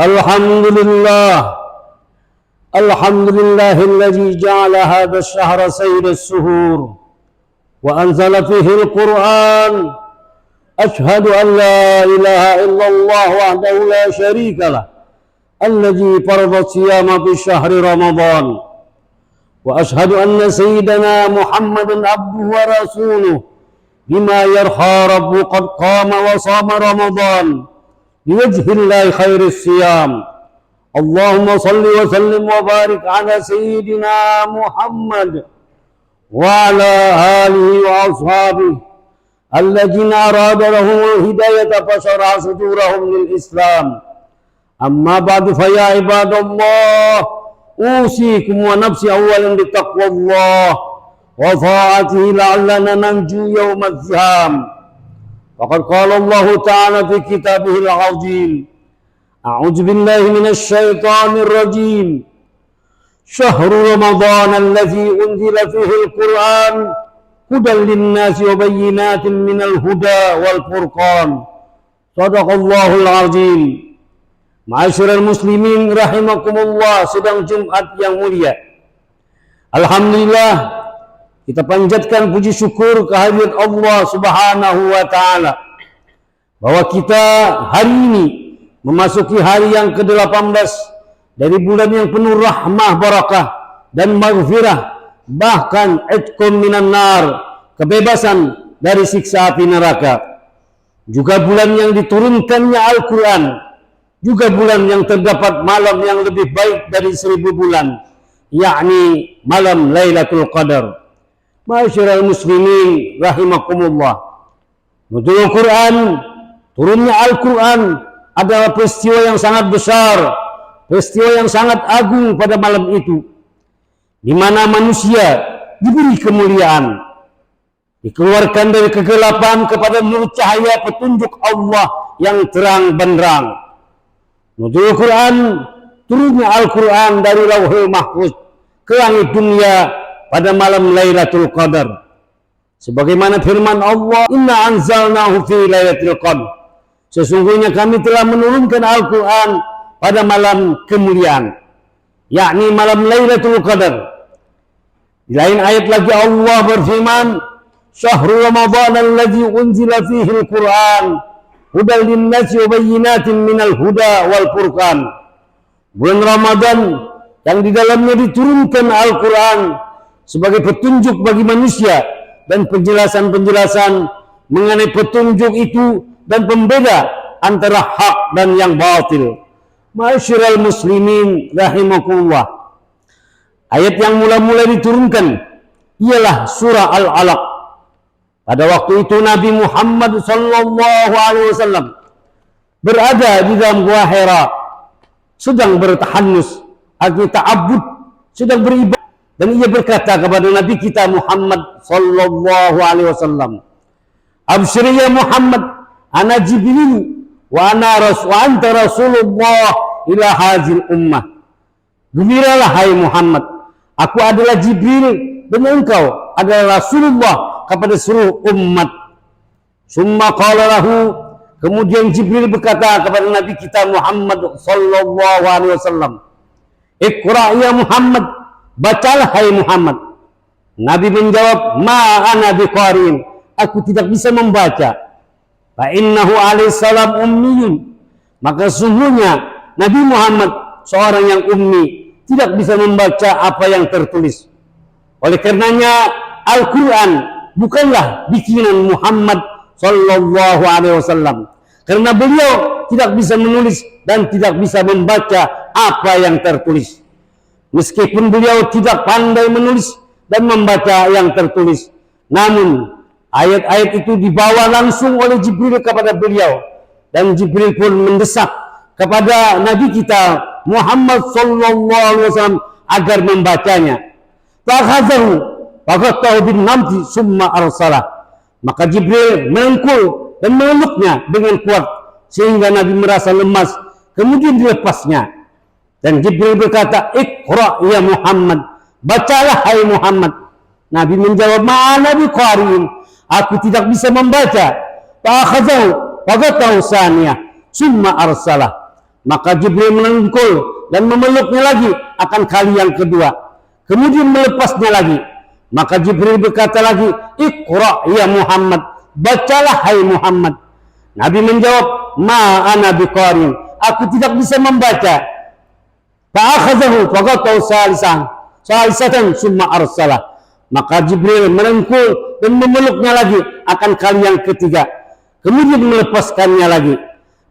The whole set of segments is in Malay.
الحمد لله الحمد لله الذي جعل هذا الشهر سيد الشهور وأنزل فيه القرآن. أشهد أن لا إله إلا الله وحده لا شريك له الذي فرض الصيام في شهر رمضان. وأشهد أن سيدنا محمدا عبده ورسوله بما يرحى ربه قد قام وصام رمضان بوجه الله خير الصيام. اللهم صل وسلم وبارك على سيدنا محمد وعلى آله وأصحابه الذين أراد لهم الهداية فشرع صدورهم للإسلام. أما بعد فيا عباد الله أوصيكم ونفسي أولا بتقوى الله وطاعته لعلنا ننجو يوم الزحام. وقد قال الله تعالى في كتابه العظيم: أعوذ بالله من الشيطان الرجيم. شهر رمضان الذي أنزل فيه القرآن هدى للناس وبينات من الهدى والفرقان. صدق الله العظيم. Ma'asyiral muslimin rahimakumullah, sedang Jumat yang mulia. Alhamdulillah, kita panjatkan puji syukur kehadirat Allah Subhanahu wa taala bahwa kita hari ini memasuki hari yang ke-18 dari bulan yang penuh rahmah, barakah dan maghfirah, bahkan itqun minan nar, kebebasan dari siksa api neraka. Juga bulan yang diturunkannya Al-Quran, juga bulan yang terdapat malam yang lebih baik dari 1000 bulan, yakni malam Lailatul Qadar. Ma'asyiral muslimin rahimakumullah, nuzulul Quran, turunnya Al-Quran adalah peristiwa yang sangat besar, peristiwa yang sangat agung pada malam itu, di mana manusia diberi kemuliaan, dikeluarkan dari kegelapan kepada nur cahaya petunjuk Allah yang terang benderang. Nuzulul Quran, turunnya Al-Quran dari Lauhul Mahfuz ke langit dunia pada malam Lailatul Qadar. Sebagaimana firman Allah, Inna anzalnahu fi Lailatul Qadar. Sesungguhnya kami telah menurunkan Al-Quran pada malam kemuliaan, yakni malam Lailatul Qadar. Di lain ayat lagi Allah berfirman, Syahrul Ramadan alladzi unzila fihi al-Quran hudal linnasi wa bayyinatin minal huda wal furqan. Bulan Ramadan yang di dalamnya diturunkan Al-Quran sebagai petunjuk bagi manusia dan penjelasan-penjelasan mengenai petunjuk itu dan pembeda antara hak dan yang batil. Ma'asyiral muslimin rahimakumullah, ayat yang mula-mula diturunkan ialah surah Al-Alaq. Pada waktu itu Nabi Muhammad sallallahu alaihi wasallam berada di dalam Gua Hira, sedang bertahannus, artinya ta'abbud, sedang beribadah. Dan ia berkata kepada Nabi kita Muhammad sallallahu alaihi wasallam, Abshir ya Muhammad, ana Jibril wa anta Rasulullah ila hazil ummah. Gembiralah hai Muhammad, aku adalah Jibril dan engkau adalah Rasulullah kepada seluruh umat. Summa qala lahu, kemudian Jibril berkata kepada Nabi kita Muhammad sallallahu alaihi wasallam, Iqra ya Muhammad, bacalah hai Muhammad. Nabi menjawab, ma ana biqarin, aku tidak bisa membaca. Fa innahu alaihi salam ummiyun, maka sungguhnya Nabi Muhammad seorang yang ummi, tidak bisa membaca apa yang tertulis. Oleh karenanya Al-Quran bukanlah bikinan Muhammad sallallahu alaihi wasallam, karena beliau tidak bisa menulis dan tidak bisa membaca apa yang tertulis. Meskipun beliau tidak pandai menulis dan membaca yang tertulis, namun ayat-ayat itu dibawa langsung oleh Jibril kepada beliau, dan Jibril pun mendesak kepada Nabi kita Muhammad sallallahu alaihi wasallam agar membacanya. Fakhazahu faqatahu bin namti summa arsalah. Maka Jibril melengkul dan memeluknya dengan kuat sehingga Nabi merasa lemas, kemudian dilepasnya. Dan Jibril berkata, Iqra ya Muhammad, bacalah hai Muhammad. Nabi menjawab, ma'ana biqari'in, aku tidak bisa membaca. Fa'akhazahu faqatahu saniyah summa arsalah. Maka Jibril merangkul dan memeluknya lagi akan kali yang kedua. Kemudian melepasnya lagi. Maka Jibril berkata lagi, Iqra ya Muhammad, bacalah hai Muhammad. Nabi menjawab, ma ana biqarin, aku tidak bisa membaca. Fa'akhadhahu faqatau salisatan summa arsalah. Maka Jibril merangkul dan memeluknya lagi akan kali yang ketiga. Kemudian melepaskannya lagi.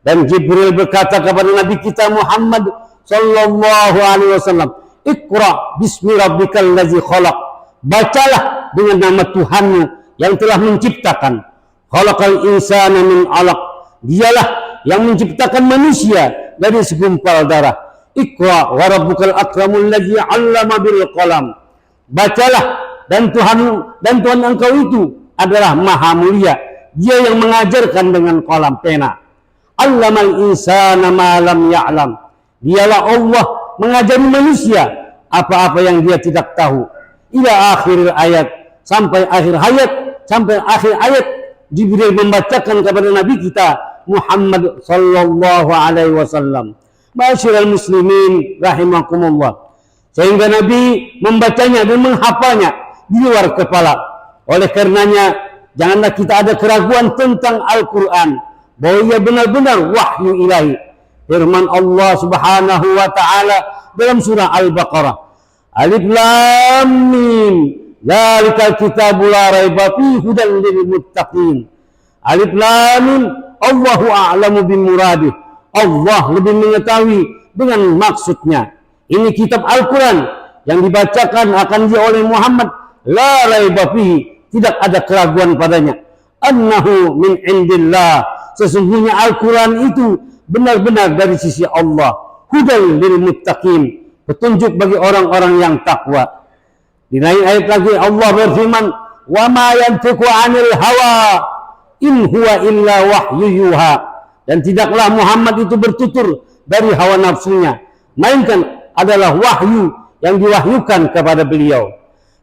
Dan Jibril berkata kepada Nabi kita Muhammad sallallahu alaihi wasallam, Iqra bismi rabbikal ladzi khalaq. Bacalah dengan nama Tuhanmu yang telah menciptakan. Khalaqal insana min 'alaq. Dialah yang menciptakan manusia dari segumpal darah. Iqra wa rabbukal akramul ladzi 'allama bil qalam. Bacalah dan Tuhan engkau itu adalah maha mulia. Dia yang mengajarkan dengan qalam pena. 'Allamal insana ma lam ya'lam. Dialah Allah mengajari manusia apa-apa yang dia tidak tahu. Ila akhir ayat, sampai akhir ayat Jibril membacakan kepada Nabi kita Muhammad sallallahu alaihi wasallam. Ma'asyiral muslimin rahimakumullah. Sehingga Nabi membacanya dan menghafalnya di luar kepala. Oleh karenanya janganlah kita ada keraguan tentang Al-Qur'an, bahwa ia benar-benar wahyu ilahi. Firman Allah Subhanahu wa taala dalam surah Al-Baqarah, Alif Lam Mim, Dzalikal kitabu la raiba fihi hudan lil muttaqin. Alif Lam Mim, Allahu a'lamu bimuradihi. Allah lebih mengetahui dengan maksudnya. Ini kitab Al-Qur'an yang dibacakan akan dia oleh Muhammad, la raiba fihi, tidak ada keraguan padanya. Annahu min indillah, sesungguhnya Al-Qur'an itu benar-benar dari sisi Allah. Hudan lil muttaqin, petunjuk bagi orang-orang yang takwa. Di lain ayat lagi Allah berfirman, wa ma yantiqu 'anil hawa in huwa illa wahyu yuha. Dan tidaklah Muhammad itu bertutur dari hawa nafsunya, melainkan adalah wahyu yang diwahyukan kepada beliau.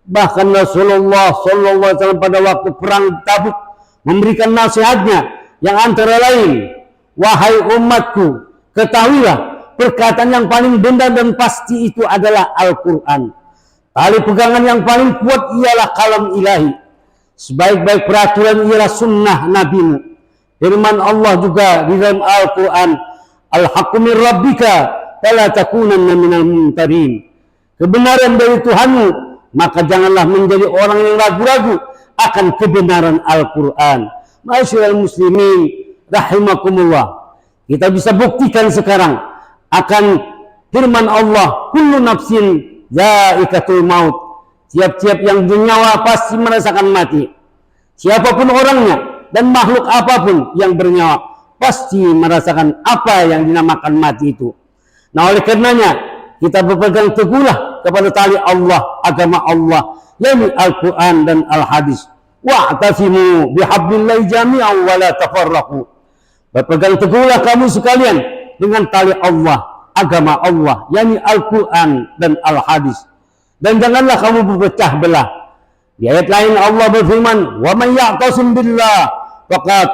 Bahkan Rasulullah sallallahu alaihi wasallam pada waktu perang Tabuk memberikan nasihatnya yang antara lain, wahai umatku, ketahuilah perkataan yang paling benar dan pasti itu adalah Al-Quran. Tali pegangan yang paling kuat ialah kalam ilahi. Sebaik-baik peraturan ialah sunnah nabimu. Firman Allah juga di dalam Al-Quran, Al-haqqu min rabbika fala takunanna minal mumtarin. Kebenaran dari Tuhanmu, maka janganlah menjadi orang yang ragu-ragu akan kebenaran Al-Quran. Ma'asyiral muslimin rahimakumullah. Kita bisa buktikan sekarang akan firman Allah, kullu nafsin za'iqatul maut. Tiap-tiap yang bernyawa pasti merasakan mati. Siapapun orangnya dan makhluk apapun yang bernyawa pasti merasakan apa yang dinamakan mati itu. Nah, oleh karenanya kita berpegang teguhlah kepada tali Allah, agama Allah, yakni Al-Quran dan Al-Hadis. Wa'tasimu bihablillahi jami'an wa la tafarraqu. Berpegang teguhlah kamu sekalian dengan tali Allah, agama Allah, yakni Al-Quran dan Al-Hadis. Dan janganlah kamu berpecah belah. Di ayat lain Allah berfirman, wa man ya'tasim billah faqad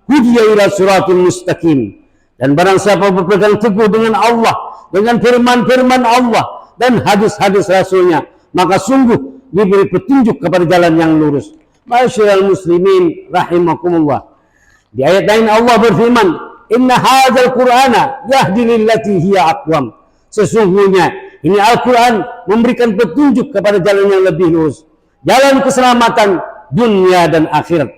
hudiya ila siratal mustaqim. Dan barang siapa berpegang teguh dengan Allah, dengan firman-firman Allah dan hadis-hadis Rasulnya, maka sungguh diberi petunjuk kepada jalan yang lurus. Ma'asyiral muslimin rahimakumullah. Di ayat lain Allah berfirman, inna hadzal qur'ana yahdi lillati hiya aqwam. Sesungguhnya ini Al-Quran memberikan petunjuk kepada jalan yang lebih lurus, jalan keselamatan dunia dan akhirat.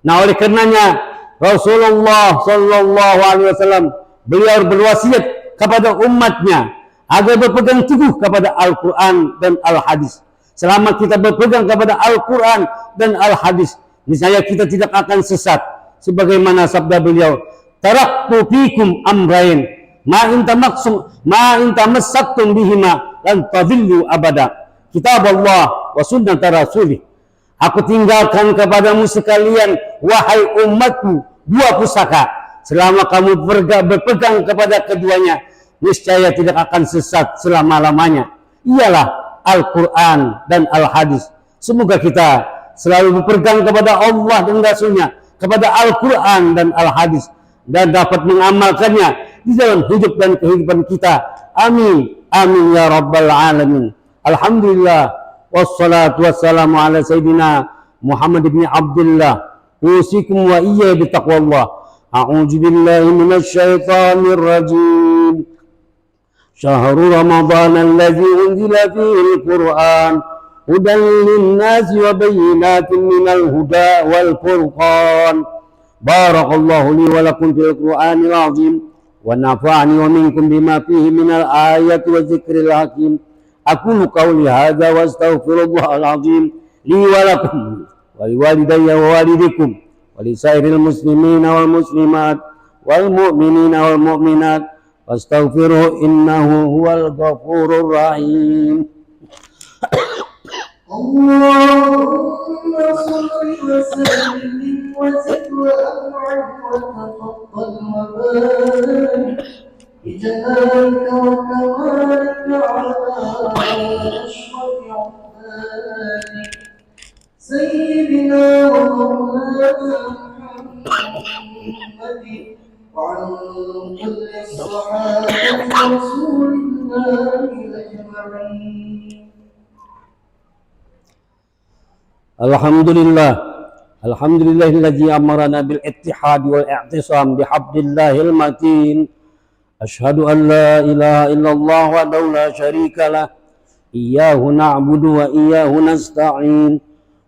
Nah, oleh karenanya Rasulullah sallallahu alaihi wasallam beliau berwasiat kepada umatnya agar berpegang teguh kepada Al-Quran dan Al-Hadis. Selama kita berpegang kepada Al-Quran dan Al-Hadis, niscaya kita tidak akan sesat. Sebagaimana sabda beliau, taraktu fikum amrain ma in tamassaktum bihima lan tadillu abada. Kitab Allah wa sunnah rasulih. Aku tinggalkan kepadamu sekalian, wahai umatku, dua pusaka. Selama kamu berpegang kepada keduanya, niscaya tidak akan sesat selama-lamanya. Ialah Al-Quran dan Al-Hadis. Semoga kita selalu berpegang kepada Allah dan Rasulnya, kepada Al-Quran dan Al-Hadis, dan dapat mengamalkannya di dalam hidup dan kehidupan kita. Amin. Amin ya rabbal alamin. Alhamdulillah wassalatu wassalamu ala sayyidina Muhammad ibn Abdullah. Usikum wa iyya bitaqwallah. A'udzu billahi minasy syaithanir rajim. Syahrul Ramadan alladzi unzila fihi al-Qur'an hudan lin-nasi wa bayyinatin minal huda wal furqan. Barakallahu li wa lakum fil Qur'anil azim wa nafa'ani wa minkum bima fihi minal ayati wa dzikril hakim. Aqulu qawli hadza wa astaghfirullahal azim li wa lakum wa liwalidayya wa walidikum wa lisairil muslimina wal muslimat wal mu'minina wal mu'minat wastaghfiruhu innahu huwal ghafurur rahim. اللهم صل وسلم وزد وأنعم وتفضل وبارك بجلالك وكمالك على أشرف عبادك سيدنا ومولانا محمد وعن كل الصحابة رسول الله أجمعين. Alhamdulillahilladzi amarana bil ittihad wal i'tisam bihablillahil matin. Asyhadu an la ilaha illallah wahdahu la syarika lah. Iyyahu na'budu wa iyyahu nasta'in.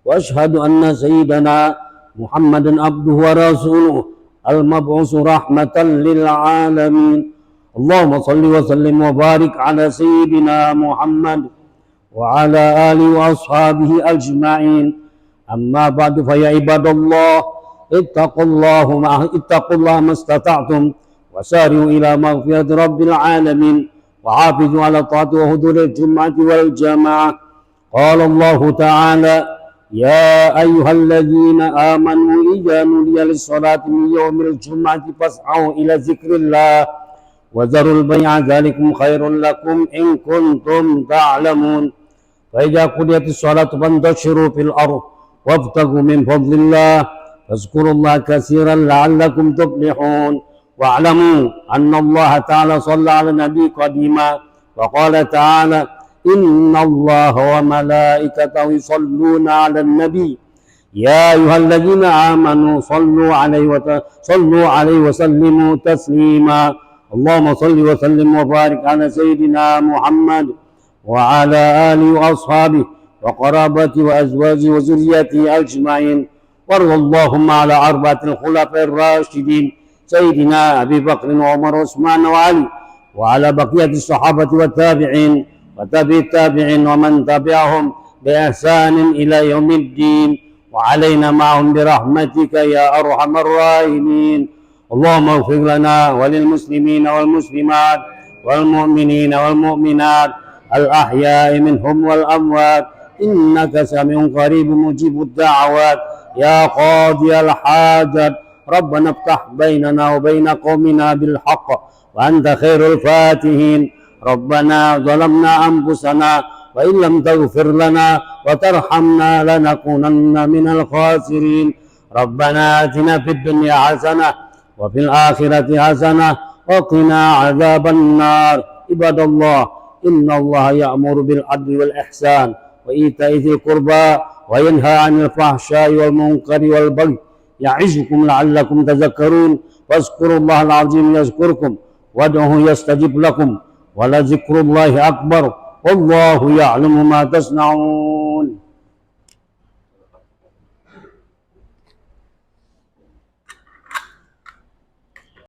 Wa asyhadu anna sayyidana Muhammadan abduhu wa rasuluhu al-mab'usu rahmatan lil alamin. Allahumma salli wa sallim wa barik ala sayyidina Muhammad wa ala alihi wa ashabihi ajma'in. Amma ba'du fa ya ibadallah ittaqullaha mastata'tum wasari'u ila maghfirati rabbil alamin wa hafizu ala ta'ati wa huduril jum'ati wal jama'ah. Qala Allah ta'ala ya ayyuhalladzina amanu idza nudiya lis-salati min yawmil jum'ati fas'au ila dzikrillah wa dharul bai'a dzalikum khairul lakum in kuntum ta'lamun. Fa idza qudiyatis salatu fantashiru fil ardh wabtaghu min fadlillah fazkurullaha katsiran la'allakum tuflihun. Wa'lamu anna Allah ta'ala shalla 'ala nabi qadima wa qala ta'ala innallaha wa malaikatahu yusholluna 'alan nabi ya ayyuhalladzina amanu sallu 'alaihi wa sallimu taslima. Allahumma salli wa sallim wa barik 'ala sayyidina Muhammad wa 'ala alihi wa ashabihi وقرابتي وأزواجي وذريتي أجمعين. وارض اللهم على أربعة الخلفاء الراشدين سيدنا أبي بكر وعمر وعثمان وعلي وعلى بقية الصحابة والتابعين وتابع التابعين ومن تبعهم بإحسان إلى يوم الدين وعلينا معهم برحمتك يا أرحم الراحمين. اللهم اغفر لنا وللمسلمين والمسلمات والمؤمنين والمؤمنات الأحياء منهم والأموات إنك سميع قريب مجيب الدعوات يا قاضي الحاجات. ربنا افتح بيننا وبين قومنا بالحق وأنت خير الفاتحين. ربنا ظلمنا أنفسنا وإن لم تغفر لنا وترحمنا لنكونن من الخاسرين. ربنا آتنا في الدنيا حسنة وفي الآخرة حسنة وقنا عذاب النار. عباد الله إن الله يأمر بالعدل والإحسان وإيتاء ذي القربى وينهى عن الفحشاء والمنكر والبغي يعظكم لعلكم تذكرون. واذكروا الله العظيم يذكركم وادعوه يستجب لكم ولذكر الله أكبر والله يعلم ما تصنعون.